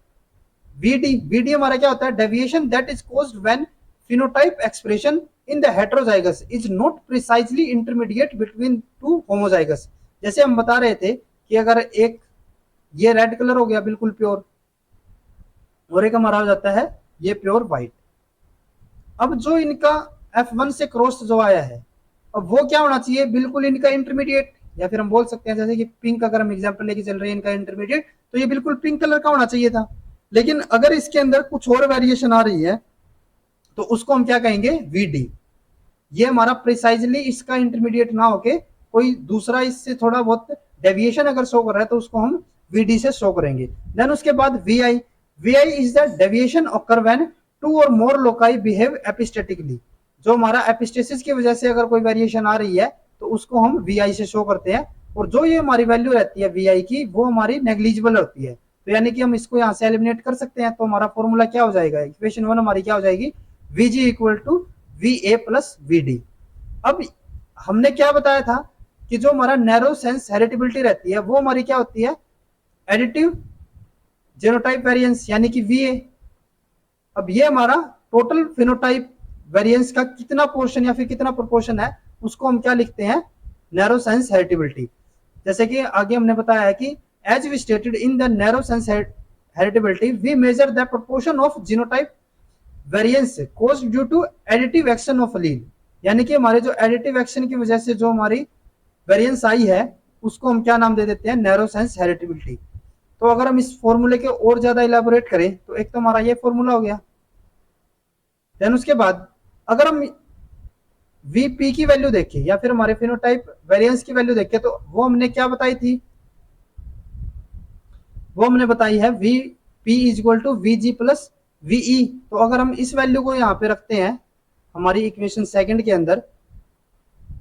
VD हमारा क्या होता है, deviation that is caused when phenotype expression in the heterozygous is not precisely intermediate between two homozygous. जैसे हम बता रहे थे कि अगर एक ये रेड कलर हो गया बिल्कुल प्योर, और एक हमारा हो जाता है ये प्योर व्हाइट। अब जो इनका F1 से क्रॉस जो आया है, अब वो क्या होना चाहिए, बिल्कुल इनका इंटरमीडिएट, या फिर हम बोल सकते हैं जैसे कि पिंक, अगर हम एग्जांपल लेके चल रहे हैं इनका इंटरमीडिएट, तो ये बिल्कुल पिंक कलर का होना चाहिए था। लेकिन अगर इसके अंदर कुछ और वेरिएशन आ रही है तो उसको हम क्या कहेंगे, VD। ये हमारा प्रिसाइजली इसका इंटरमीडिएट ना होके कोई दूसरा इससे थोड़ा बहुत डेविएशन अगर शो कर रहा है तो उसको हम VD से शो करेंगे। देन उसके बाद VI is the deviation occur when two और मोर लोकाई बिहेव एपिस्टेटिकली। जो हमारा एपिस्टेसिस की वजह से अगर कोई वेरिएशन आ रही है तो उसको हम VI से शो करते हैं, और जो ये हमारी वैल्यू रहती है VI की वो हमारी नेग्लिजिबल होती है। तो यानी कि हम इसको यहाँ से एलिमिनेट कर सकते हैं। तो हमारा फॉर्मूला क्या हो जाएगा, इक्वेशन 1 हमारी क्या हो जाएगी, VG equal to VA plus VD। अब हमने क्या बताया था कि जो हमारा नैरो सेंस हेरिटेबिलिटी रहती है वो हमारी क्या होती है, एडिटिव जेनोटाइप वेरिएंस यानी कि VA। अब ये हमारा टोटल फिनोटाइप वेरिएंस का कितना पोर्शन या फिर कितना प्रोपोर्शन है उसको हम क्या लिखते हैं, नैरो सेंस हेरिटेबिलिटी। जैसे कि आगे हमने बताया है कि as we stated in the narrow sense heritability we measure the proportion of genotype variance caused due to additive action of allele. यानी कि हमारे जो एडिटिव एक्शन की वजह से जो हमारी वेरिएंस आई है उसको हम क्या नाम दे देते हैं, नैरो सेंस हेरिटेबिलिटी। तो अगर हम इस फॉर्मूले के और ज्यादा इलेबोरेट करें तो एक तो हमारा ये फॉर्मूला हो गया। देन उसके बाद अगर हम VP की वैल्यू देखें या फिर हमारे फिनोटाइप वेरिएंस की वैल्यू देखें तो वो हमने क्या बताई थी, वो हमने बताई है VP is equal to VG plus VE। तो अगर हम इस वैल्यू को यहाँ पे रखते हैं हमारी इक्वेशन सेकंड के अंदर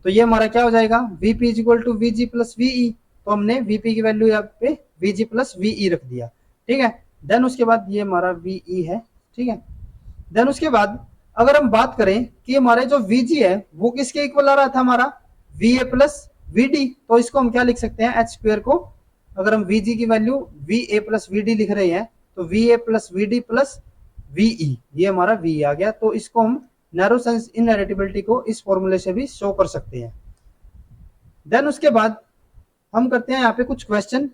तो ये हमारा क्या हो जाएगा, VP is equal to VG plus VE। तो हमने VP की वैल्यू यहाँ पे VG प्लस VE रख दिया, ठीक है। देन उसके बाद ये हमारा VE है, ठीक है। देन उसके बाद अगर हम बात करें कि हमारे जो VG है वो किसके इक्वल आ रहा था, हमारा VA प्लस VD। तो इसको हम क्या लिख सकते हैं, H स्क्वायर को अगर हम VG की वैल्यू VA प्लस VD लिख रहे हैं तो VA plus VD plus VE, ये हमारा VE आ गया। तो इसको हम नैरो सेंस इनहेरिटेबिलिटी को इस फॉर्मूले से भी शो कर सकते हैं। देन उसके बाद हम करते हैं यहाँ पे कुछ क्वेश्चन।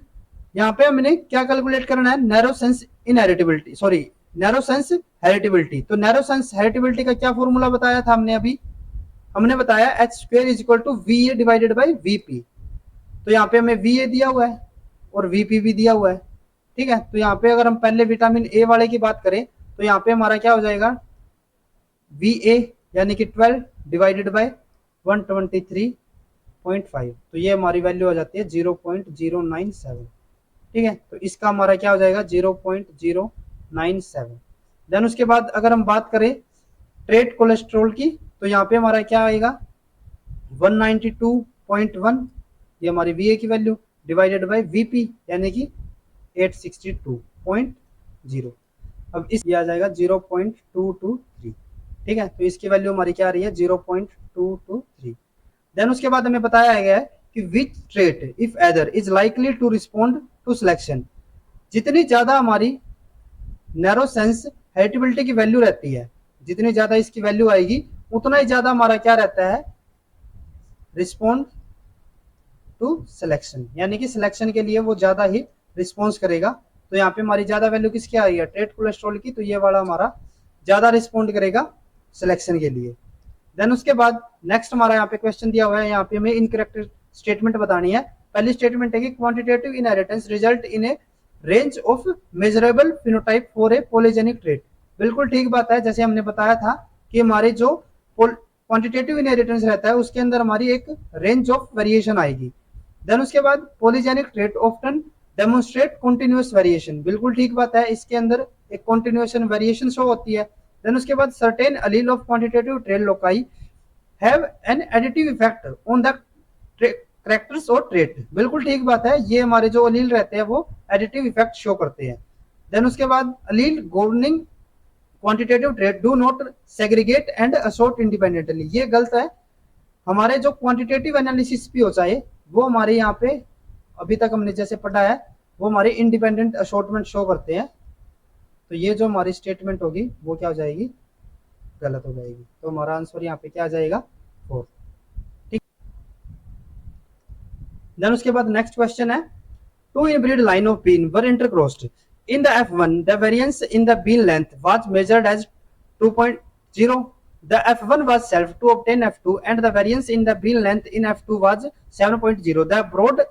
यहाँ पे हमने क्या कैलकुलेट करना है, narrow sense inheritability, sorry narrow sense heritability. तो नैरो सेंस हेरिटेबिलिटी का क्या फॉर्मूला बताया था हमने अभी, हमने बताया H square is equal to VA divided by VP। तो यहाँ पे हमें VA दिया हुआ है और VP भी दिया हुआ है, ठीक है। तो यहाँ पे अगर हम पहले विटामिन A वाले की बात करें तो यहाँ पे हमारा क्या हो जाएगा, VA यानी कि 12 डिवाइडेड बाय 123.5। तो ये हमारी वैल्यू आ जाती है 0.097, ठीक है। तो इसका हमारा क्या हो जाएगा 0.097। देन उसके बाद अगर हम बात करें ट्रेट कोलेस्ट्रॉल की तो यहाँ पे हमारा क्या आएगा 192.1, ये हमारी VA की वैल्यू डिवाइडेड बाय VP यानी कि 862.0। अब इस आ जाएगा 0.223, ठीक है। तो इसकी वैल्यू हमारी क्या आ रही है 0.223। देन उसके बाद हमें बताया गया है कि which trait if either is likely to respond to selection. जितनी ज्यादा हमारी नैरो सेंस हेरिटेबिलिटी की वैल्यू रहती है, जितनी ज्यादा इसकी वैल्यू आएगी उतना ही ज्यादा हमारा क्या रहता है, रिस्पॉन्ड टू सिलेक्शन, यानी कि सिलेक्शन के लिए वो ज्यादा ही रिस्पॉन्स करेगा। तो यहाँ पे हमारी ज्यादा वैल्यू किसकी आ रही है, ट्रेट कोलेस्ट्रॉल की। तो ये वाला हमारा ज्यादा रिस्पॉन्ड करेगा सिलेक्शन के लिए। देन उसके बाद नेक्स्ट हमारा यहाँ पे क्वेश्चन दिया हुआ है, यहाँ पे हमें इनकरेक्ट स्टेटमेंट बतानी है। पहली स्टेटमेंट है कि quantitative inheritance result in A range of measurable phenotype for a polygenic trait. बिल्कुल ठीक बात है, जैसे हमने बताया था कि हमारी जो क्वांटिटेटिव इनहेरिटेंस रहता है उसके अंदर हमारी एक रेंज ऑफ वेरिएशन आएगी। देन उसके बाद polygenic trait often demonstrate continuous variation. बिल्कुल ठीक बात है, इसके अंदर एक कॉन्टिन्यूएशन वेरिएशन शो होती है। देन उसके बाद certain Aleel of quantitative trait loci have an additive effect on the characters और ट्रेट। बिल्कुल ठीक बात है, ये हमारे जो अलील रहते हैं वो एडिटिव इफेक्ट शो करते हैं। देन उसके बाद allele governing quantitative trait do not segregate and assort independently. ये गलत है, हमारे जो क्वांटिटेटिव एनालिसिस भी हो चाहे वो हमारे यहाँ पे अभी तक हमने जैसे पढ़ा है वो हमारे इंडिपेंडेंट असॉर्टमेंट शो करते हैं। तो ये जो हमारी स्टेटमेंट होगी वो क्या हो जाएगी, गलत हो जाएगी। तो हमारा आंसर यहाँ पे क्या आ जाएगा, 4। ठीक। देन उसके बाद नेक्स्ट क्वेश्चन है, two inbred line of bean were intercrossed in the F1 the variance in the bean length was measured as 2.0, the F1 was self to obtain F2 and the variance in the bean length in F2 was 7.0, the broad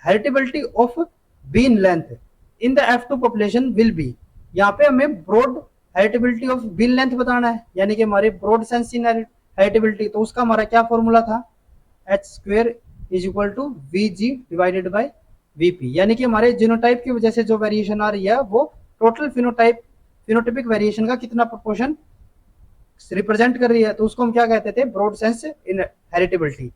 heritability of bean length in the F2 population will be। यहाँ पे हमें broad heritability of bean length बताना है, यानी कि हमारे broad sense in heritability, तो उसका हमारा क्या फॉर्मूला था, H square is equal to V G divided by VP, यानी कि हमारे जीनोटाइप की वजह से जो वेरिएशन आ रही है वो टोटल फिनोटाइपिक वेरिएशन का कितना प्रोपोर्शन रिप्रेजेंट कर रही है, तो उसको हम क्या कहते थे, ब्रॉड सेंस इन हेरिटेबिलिटी।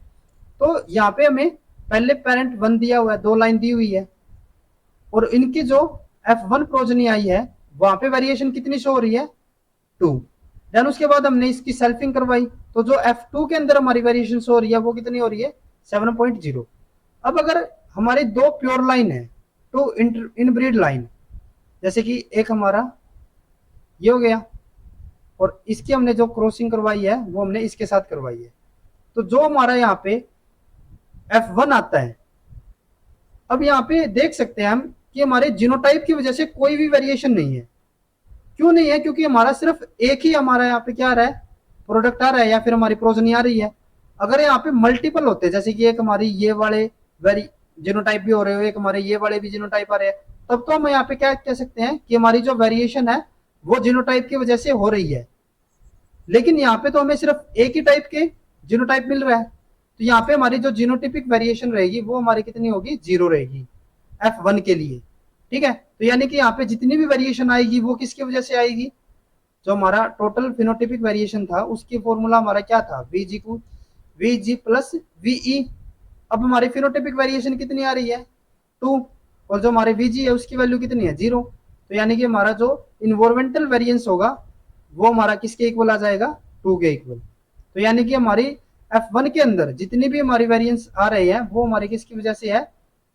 तो यहाँ पे हमें पहले पेरेंट 1 दिया हुआ है, 2 लाइन दी हुई है, और इनकी जो F1 प्रोजनी आई है वहां पे वेरिएशन कितनी शो हो रही है, 2। देन उसके बाद हमने इसकी सेल्फिंग करवाई, तो जो F2 के अंदर हमारी वेरिएशन शो हो रही है वो कितनी हो रही है, 7.0। अब अगर हमारी 2 प्योर लाइन है, 2 इनब्रीड लाइन, जैसे कि एक हमारा ये हो गया और इसकी हमने जो क्रॉसिंग करवाई है वो हमने इसके साथ करवाई है, तो जो हमारा यहाँ पे F1 आता है, अब यहाँ पे देख सकते हैं हम कि हमारे जीनोटाइप की वजह से कोई भी वेरिएशन नहीं है। क्यों नहीं है, क्योंकि हमारा सिर्फ एक ही हमारा यहाँ पे क्या आ रहा है, प्रोडक्ट आ रहा है या फिर हमारी प्रोजनी आ रही है। अगर यहाँ पे मल्टीपल होते, जैसे कि एक हमारी ये वाले जीनोटाइप भी हो रहे हो, एक हमारे ये वाले भी जीनोटाइप आ रहे हैं, तब तो हम यहाँ पे क्या कह सकते हैं कि हमारी जो वेरिएशन है वो जीनोटाइप की वजह से हो रही है। लेकिन यहाँ पे तो हमें सिर्फ एक ही टाइप के जीनोटाइप मिल रहा है, तो यहाँ पे हमारी जो जीनोटिपिक वेरिएशन रहेगी वो हमारी कितनी होगी, 0 रहेगी F1 के लिए। ठीक है, तो यानी कि यहाँ पे जितनी भी वेरिएशन आएगी वो किसकी वजह से आएगी, जो हमारा टोटल फिनोटिपिक वेरिएशन था उसकी फॉर्मूला हमारा क्या था, वीजी को वीजी प्लस वीई। अब हमारी फिनोटिपिक वेरिएशन कितनी आ रही है, 2, और जो हमारे वीजी है उसकी वैल्यू कितनी है, 0। तो यानी कि हमारा जो इन्वायरमेंटल वेरिएंस होगा वो हमारा किसके इक्वल आ जाएगा, 2 के इक्वल। तो यानी कि हमारी F1 के अंदर जितनी भी हमारी वेरिएंस आ रहे हैं वो हमारी किसकी वजह से है,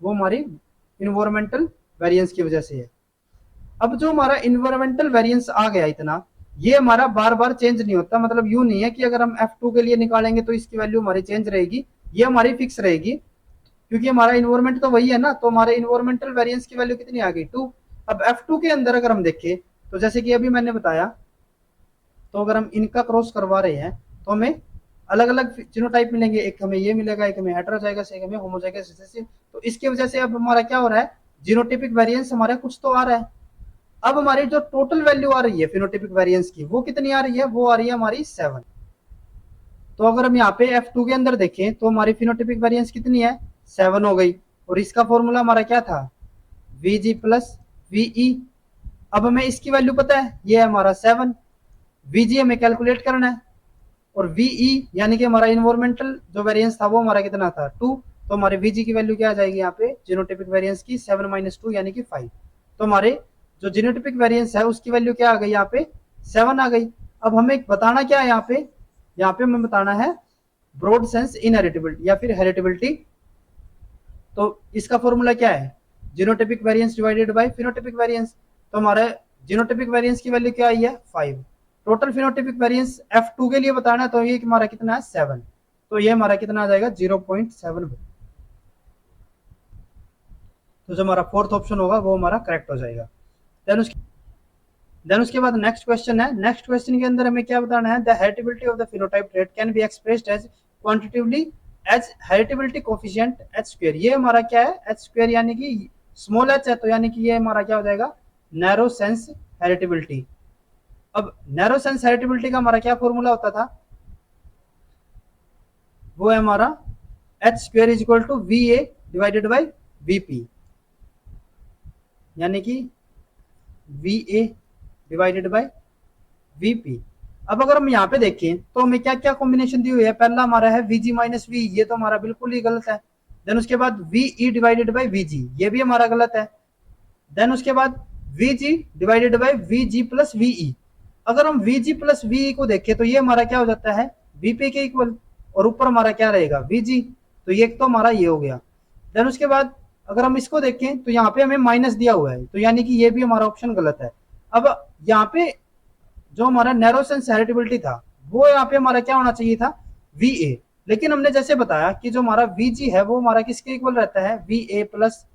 वो हमारी इन्वायरमेंटल वेरिएंस की वजह से है। अब जो हमारा इन्वायरमेंटल वेरिएंस आ गया इतना, ये हमारा बार बार चेंज नहीं होता, मतलब यूं नहीं है कि अगर हम F2 के लिए निकालेंगे तो इसकी वैल्यू हमारी चेंज रहेगी, ये हमारी फिक्स रहेगी, क्योंकि हमारा इन्वायरमेंट तो वही है ना। तो हमारे इन्वायरमेंटल वेरिएंस की वैल्यू कितनी आ गई, 2। अब F2 के अंदर अगर हम देखें तो जैसे कि अभी मैंने बताया, तो अगर हम इनका क्रॉस करवा रहे हैं तो हमें अलग अलग जीनोटाइप मिलेंगे, एक हमें ये मिलेगा, एक हमें हेटेरोजाइगस, एक हमें होमोजाइगस रिसेसिव। तो इसकी वजह से अब हमारा क्या हो रहा है, जीनोटिपिक वेरिएंस हमारा कुछ तो आ रहा है। अब हमारी जो टोटल वैल्यू आ रही है फिनोटिपिक वेरिएंस की वो कितनी आ रही है, वो आ रही है हमारी 7। तो अगर हम यहाँ पे F2 के अंदर देखें तो हमारी फिनोटिपिक वेरिएंस कितनी है, 7 हो गई, और इसका फॉर्मूला हमारा क्या था, Vg प्लस Ve। अब हमें इसकी वैल्यू पता है, ये है हमारा 7, Vg हमें कैलकुलेट करना है, और Ve यानी कि हमारा इन्वायरमेंटल जो वेरिएंस था वो हमारा कितना था, 2। तो हमारे Vg की वैल्यू क्या आ जाएगी यहाँ पे, जीनोटिपिक वेरिएंस की 7 - 2 यानी कि 5। तो हमारे जो जीनोटिपिक वेरिएंस है उसकी वैल्यू क्या आ गई, यहाँ पे 7 आ गई। अब हमें बताना क्या है यहाँ पे हमें बताना है ब्रॉड सेंस इनहेरिटेबिलिटी या फिर हेरिटेबिलिटी। तो इसका फॉर्मूला क्या है, genotypic variance divided by phenotypic variance. तो हमारे जीनोटिपिक वेरिएंस की वैल्यू क्या आई है, 5। टोटल फिनोटिपिक वेरिएंस F2 के लिए बताना है, तो ये हमारा कितना है, 7। तो ये हमारा कितना आ जाएगा, 0.7। तो जो हमारा फोर्थ ऑप्शन होगा वो हमारा करेक्ट हो जाएगा। देन उसके बाद नेक्स्ट क्वेश्चन है, नेक्स्ट क्वेश्चन के अंदर हमें क्या बताना है, the heritability of the phenotype trait can be expressed as quantitatively as heritability coefficient h square. ये हमारा क्या है, h स्क्वायर यानी कि स्मॉल h है, तो यानी कि ये हमारा क्या हो जाएगा, नैरो सेंस हेरिटेबिलिटी। अब नैरो सेंस हेरिटेबिलिटी का हमारा क्या फॉर्मूला होता था, वो है हमारा h square is equal to Va divided by Vp, यानी कि Va डिवाइडेड बाय Vp। अब अगर हम यहाँ पे देखें तो हमें क्या क्या कॉम्बिनेशन दी हुई है, पहला हमारा है Vg माइनस V, ये तो हमारा बिल्कुल ही गलत है। देन उसके बाद Ve डिवाइडेड बाय Vg, ये भी हमारा गलत है। देन उसके बाद Vg divided by Vg plus Ve। अगर हम Vg प्लस Ve को देखें तो ये हमारा क्या हो जाता है, Vp के इक्वल, और ऊपर हमारा क्या रहेगा, Vg। तो ये तो हमारा ये हो गया। देन उसके बाद अगर हम इसको देखें तो यहाँ पे हमें माइनस दिया हुआ है, तो यानी कि ये भी हमारा ऑप्शन गलत है। अब यहाँ पे जो हमारा नैरो सेंस हेरिटेबिलिटी था वो यहाँ पे हमारा क्या होना चाहिए था, वी ए। लेकिन हमने जैसे बताया कि जो हमारा वी जी है वो हमारा किसके इक्वल रहता है, V A plus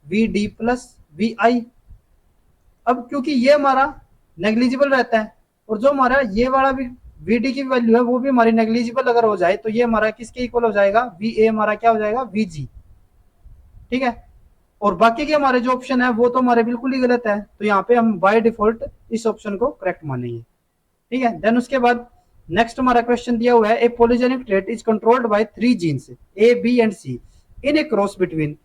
V D plus V I. अब क्योंकि ये हमारा नेग्लिजिबल रहता है और जो हमारा ये वाला भी वी डी की वैल्यू है वो भी हमारी नेग्लिजिबल अगर हो जाए तो ये हमारा किसके इक्वल हो जाएगा, वी ए हमारा क्या हो जाएगा, वी जी। ठीक है, और बाकी के हमारे जो ऑप्शन है वो तो हमारे बिल्कुल ही गलत है, तो यहाँ पे हम बाय डिफॉल्ट इस ऑप्शन को करेक्ट मानेंगे। ठीक है, देन उसके बाद नेक्स्ट हमारा क्वेश्चन दिया हुआ है, a polygenic trait is controlled by 3 genes A B and C in a cross between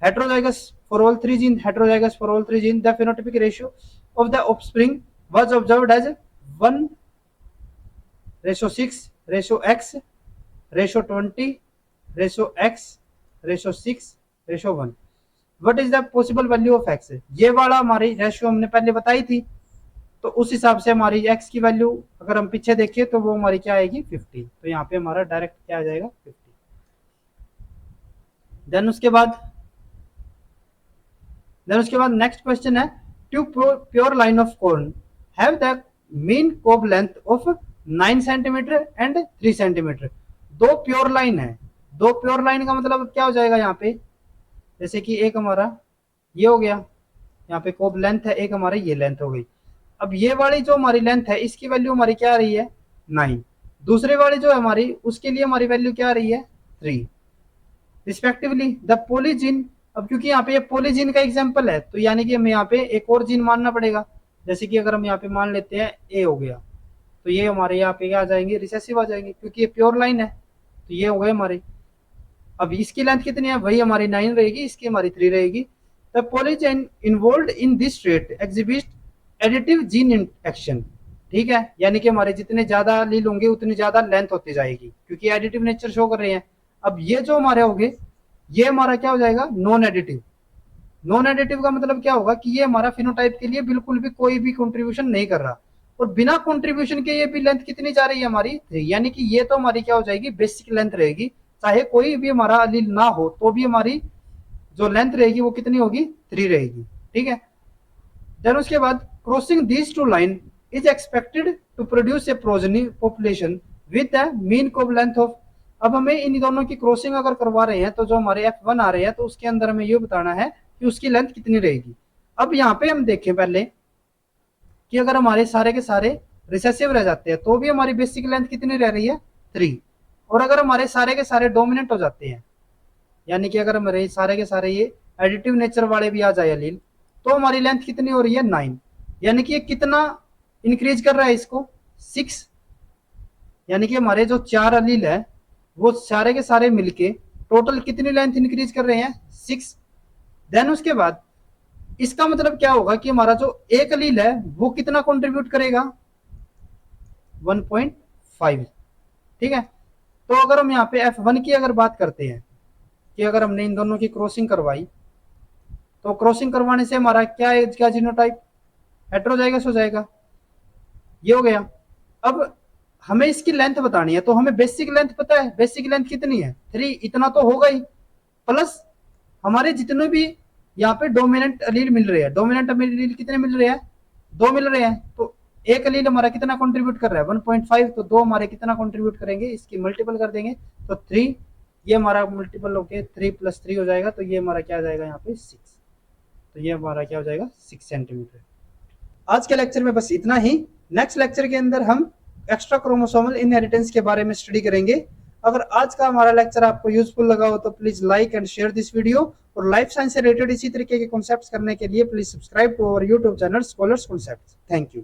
heterozygous for all 3 genes, heterozygous for all 3 genes. The phenotypic ratio of the offspring was observed as 1:6 ratio x ratio 20 ratio x ratio 6 ratio 1. What is the possible value of x? ये वाला हमारी ratio हमने पहले बताई थी, तो उस हिसाब से हमारी x की वैल्यू अगर हम पीछे देखें तो वो हमारी क्या आएगी, 50। तो यहाँ पे हमारा डायरेक्ट क्या आ जाएगा, 50। देन उसके बाद नेक्स्ट क्वेश्चन है, two pure line of corn have the mean cob length of 9 centimetre and 3 centimetre. दो प्योर लाइन है, दो प्योर लाइन का मतलब क्या हो जाएगा यहाँ पे, जैसे कि एक हमारा ये हो गया, यहाँ पे कोब लेंथ है, एक हमारी ये लेंथ हो गई। अब ये वाली जो हमारी लेंथ है इसकी वैल्यू हमारी क्या आ रही है, 9। दूसरी वाली जो है हमारी उसके लिए हमारी वैल्यू क्या आ रही है, 3 रिस्पेक्टिवली। द पॉलीजीन, अब क्योंकि यहाँ पे ये पॉलीजीन का एग्जांपल है तो यानी कि हमें यहाँ पे एक और जीन मानना पड़ेगा। जैसे कि अगर हम यहाँ पे मान लेते हैं ए हो गया, तो ये हमारे यहाँ पे क्या आ जाएंगे, रिसेसिव आ जाएंगे, क्योंकि ये प्योर लाइन है। तो ये हो गए हमारे। अब इसकी लेंथ कितनी है, वही हमारी 9 रहेगी, इसकी हमारी 3 रहेगी। The polygene involve in this trait exhibit additive gene action. ठीक है, यानी कि हमारे जितने ज्यादा लील होंगे उतनी ज्यादा लेंथ होती जाएगी, क्योंकि एडिटिव नेचर शो कर रहे हैं। अब ये जो हमारे होंगे ये हमारा क्या हो जाएगा, नॉन एडिटिव। नॉन एडिटिव का मतलब क्या होगा कि ये हमारा फिनोटाइप के लिए बिल्कुल भी कोई भी कंट्रीब्यूशन नहीं कर रहा, और बिना कंट्रीब्यूशन के ये भी लेंथ कितनी जा रही है हमारी, यानी कि ये तो हमारी क्या हो जाएगी, बेसिक लेंथ रहेगी। चाहे कोई भी हमारा अलील ना हो तो भी हमारी जो लेंथ रहेगी वो कितनी होगी, 3 रहेगी। ठीक है, देन उसके बाद crossing these two line is expected to produce a progeny population with the mean cob length of. अब हमें इन दोनों की क्रॉसिंग अगर करवा रहे हैं तो जो हमारे F1 आ रहे हैं तो उसके अंदर हमें ये बताना है कि उसकी लेंथ कितनी रहेगी। अब यहाँ पे हम देखें पहले कि अगर हमारे सारे के सारे रिसेसिव रह जाते हैं तो भी हमारी बेसिक लेंथ कितनी रह रही है, 3। और अगर हमारे सारे के सारे डोमिनेंट हो जाते हैं, यानी कि अगर हमारे सारे के सारे ये एडिटिव नेचर वाले भी आ जाए अलील, तो हमारी लेंथ कितनी हो रही है, 9। यानी कि ये कितना इंक्रीज कर रहा है इसको, 6। यानी कि हमारे जो 4 अलील है वो सारे के सारे मिलके टोटल कितनी लेंथ इंक्रीज कर रहे हैं, 6। देन उसके बाद इसका मतलब क्या होगा कि हमारा जो एक अलील है वो कितना कंट्रीब्यूट करेगा, 1.5। ठीक है, तो अगर हम यहाँ पे F1 की अगर बात करते हैं कि अगर हमने इन दोनों की क्रॉसिंग करवाई तो क्रॉसिंग करवाने से हमारा क्या जीनोटाइप, हेटेरोजाइगस हो जाएगा। ये हो गया। अब हमें इसकी लेंथ बतानी है तो हमें बेसिक लेंथ पता है, बेसिक लेंथ कितनी है, 3। इतना तो होगा ही, प्लस हमारे जितने भी यहाँ पे डोमिनेंट अलील मिल रहे हैं, डोमिनेंट अलील कितने मिल रहे हैं, 2 मिल रहे हैं। तो एक अलील हमारा कितना कंट्रीब्यूट कर रहा है, 1.5। तो 2 हमारे कितना कंट्रीब्यूट करेंगे, इसकी मल्टीपल कर देंगे तो 3। ये हमारा मल्टीपल होके 3 + 3 हो जाएगा, तो ये हमारा क्या आ जाएगा यहाँ पे 6। तो ये हमारा क्या हो जाएगा, 6 सेंटीमीटर। आज के लेक्चर में बस इतना ही। नेक्स्ट लेक्चर के अंदर हम एक्स्ट्रा क्रोमोसोमल इनहेरिटेंस के बारे में स्टडी करेंगे। अगर आज का हमारा लेक्चर आपको यूजफुल लगा हो तो please like and share this video, और लाइफ साइंस से रिलेटेड इसी तरीके के कॉन्सेप्ट्स करने के लिए please subscribe to our YouTube channel Scholars Concepts. Thank you.